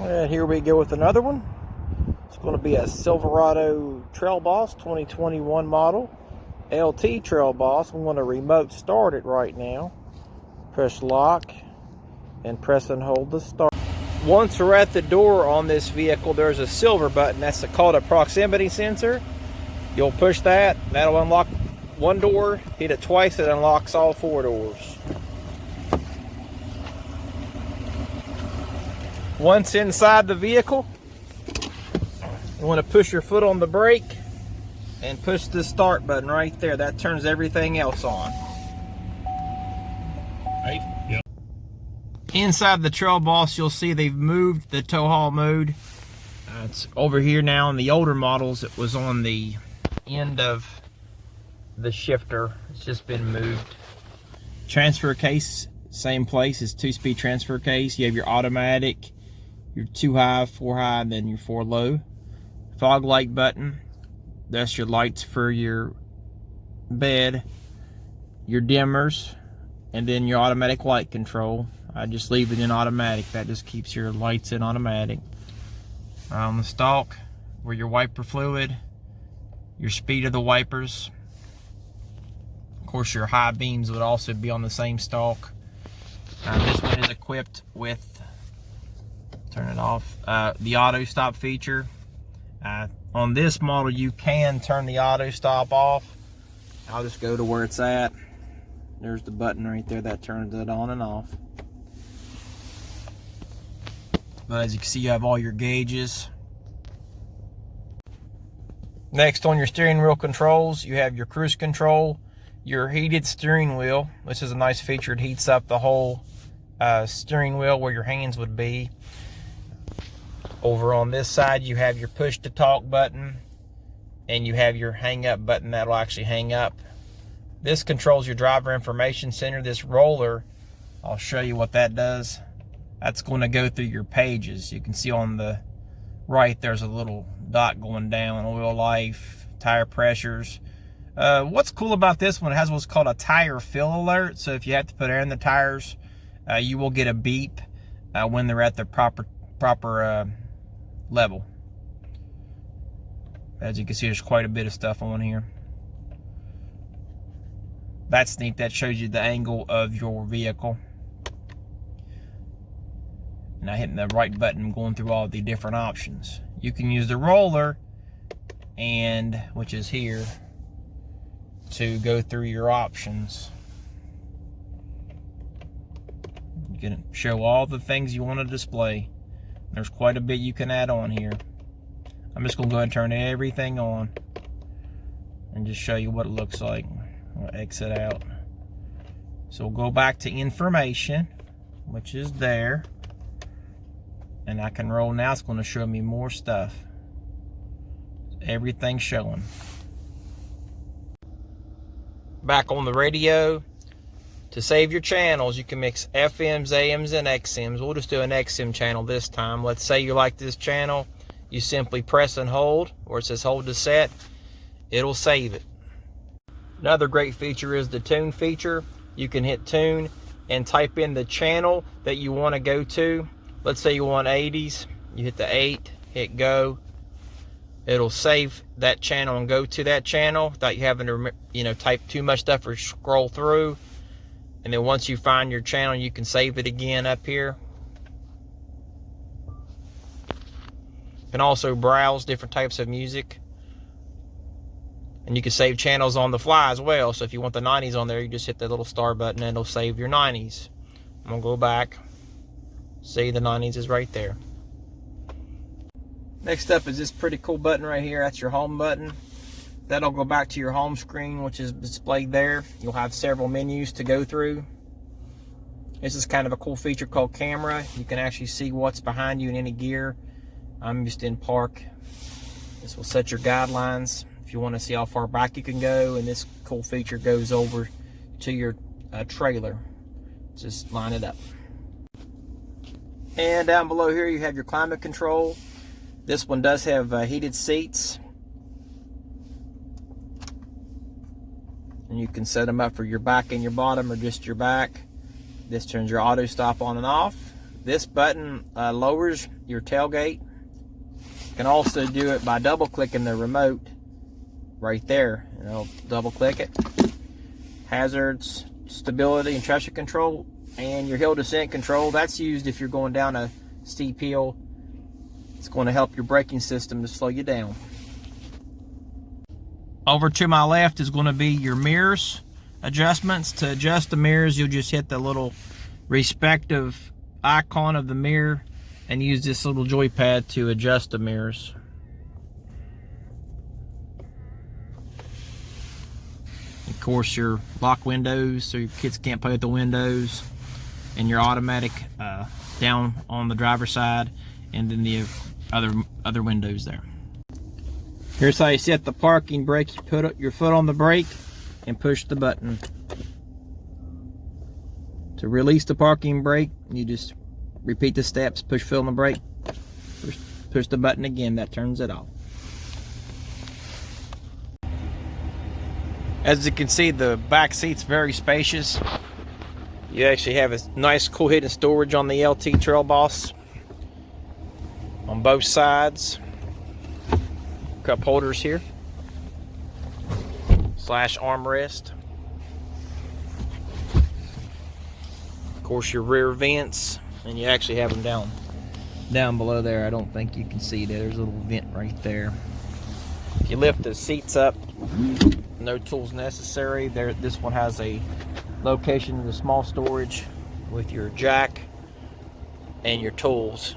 And here we go with another one. It's going to be a Silverado Trailboss 2021 model. LT Trailboss. I'm going to remote start it right now. Push lock and press and hold the start. Once we're at the door on this vehicle, there's a silver button. That's called a proximity sensor. You'll push that. That'll unlock one door. Hit it twice, it unlocks all four doors. Once inside the vehicle, you want to push your foot on the brake and push the start button right there. That turns everything else on. Right? Yep. Inside the Trailboss, you'll see they've moved the tow haul mode. It's over here now. In the older models, it was on the end of the shifter. It's just been moved. Transfer case, same place as 2-speed transfer case. You have your automatic, your 2 high, 4 high, and then your 4 low. Fog light button. That's your lights for your bed, your dimmers, and then your automatic light control. I just leave it in automatic. That just keeps your lights in automatic. On the stalk, where your wiper fluid, your speed of the wipers. Of course, your high beams would also be on the same stalk. This one is equipped with, turn it off, the auto stop feature. On this model, you can turn the auto stop off. I'll just go to where it's at. There's the button right there that turns it on and off. But as you can see, you have all your gauges. Next, on your steering wheel controls, you have your cruise control, your heated steering wheel. This is a nice feature. It heats up the whole steering wheel where your hands would be. Over on this side, you have your push to talk button, and you have your hang up button that'll actually hang up. This controls your driver information center. This roller, I'll show you what that does. That's going to go through your pages. You can see on the right there's a little dot going down, oil life, tire pressures. What's cool about this one, it has what's called a tire fill alert. So if you have to put air in the tires, you will get a beep when they're at the proper level. As you can see, there's quite a bit of stuff on here. That's neat. That shows you the angle of your vehicle. Now hitting the right button, going through all the different options. You can use the roller, and which is here, to go through your options. You can show all the things you want to display. There's quite a bit you can add on here. I'm just going to go ahead and turn everything on and just show you what it looks like. I'll exit out. So we'll go back to information, which is there. And I can roll now. It's going to show me more stuff. Everything's showing. Back on the radio. To save your channels, you can mix FMs, AMs, and XMs. We'll just do an XM channel this time. Let's say you like this channel. You simply press and hold, where it says hold to set. It'll save it. Another great feature is the tune feature. You can hit tune and type in the channel that you want to go to. Let's say you want 80s. You hit the 8, hit go. It'll save that channel and go to that channel without you having to, type too much stuff or scroll through. And then once you find your channel, you can save it again up here. You can also browse different types of music. And you can save channels on the fly as well. So if you want the 90s on there, you just hit the little star button and it'll save your 90s. I'm going to go back. See, the 90s is right there. Next up is this pretty cool button right here. That's your home button. That'll go back to your home screen, which is displayed there. You'll have several menus to go through. This is kind of a cool feature called camera. You can actually see what's behind you in any gear. I'm just in park. This will set your guidelines if you want to see how far back you can go. And this cool feature goes over to your trailer. Just line it up. And down below here you have your climate control. This one does have heated seats. And you can set them up for your back and your bottom or just your back. This turns your auto stop on and off. This button lowers your tailgate. You can also do it by double clicking the remote right there. Double click it. Hazards, stability, and traction control, and your hill descent control. That's used if you're going down a steep hill. It's going to help your braking system to slow you down. Over to my left is going to be your mirrors adjustments. To adjust the mirrors, you'll just hit the little respective icon of the mirror and use this little joypad to adjust the mirrors. Of course, your lock windows so your kids can't play with the windows, and your automatic down on the driver's side, and then the other windows there. Here's how you set the parking brake. You put your foot on the brake and push the button. To release the parking brake, you just repeat the steps. Push foot on the brake, push the button again. That turns it off. As you can see, the back seat's very spacious. You actually have a nice cool hidden storage on the LT Trailboss on both sides. Cup holders here / armrest. Of course, your rear vents, and you actually have them down below there. I don't think you can see that. There's a little vent right there. If you lift the seats up, no tools necessary. This one has a location in the small storage with your jack and your tools.